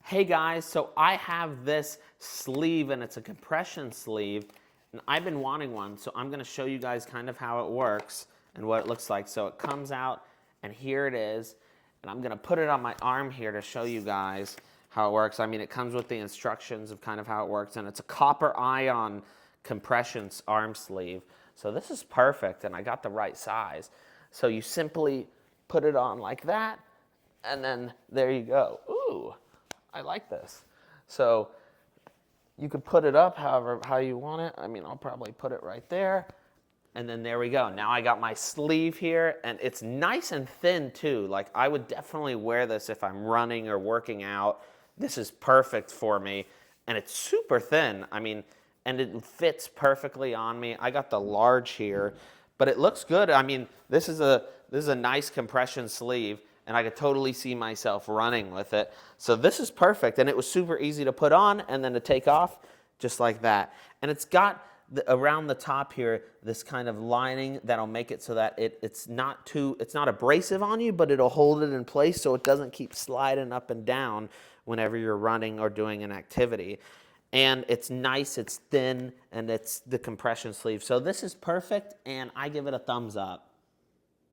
Hey guys, so I have this sleeve and it's a compression sleeve and I've been wanting one, so I'm going to show you guys kind of how it works and what it looks like. So it comes out and here it is, and I'm going to put it on my arm here to show you guys how it works. I mean, it comes with the instructions of kind of how it works, and it's a copper ion compression arm sleeve. So this is perfect, and I got the right size. So you simply put it on like that, and then there you go. Ooh, I like this. So you could put it up how you want it. I mean, I'll probably put it right there. And then there we go. Now I got my sleeve here, and it's nice and thin too. Like, I would definitely wear this if I'm running or working out. This is perfect for me, and it's super thin. I mean, and it fits perfectly on me. I got the large here, but it looks good. I mean, this is a nice compression sleeve, and I could totally see myself running with it. So this is perfect, and it was super easy to put on and then to take off just like that. And it's got around the top here this kind of lining that'll make it so that it's not abrasive on you, but it'll hold it in place so it doesn't keep sliding up and down whenever you're running or doing an activity. And it's nice, it's thin, and it's the compression sleeve. So this is perfect, and I give it a thumbs up.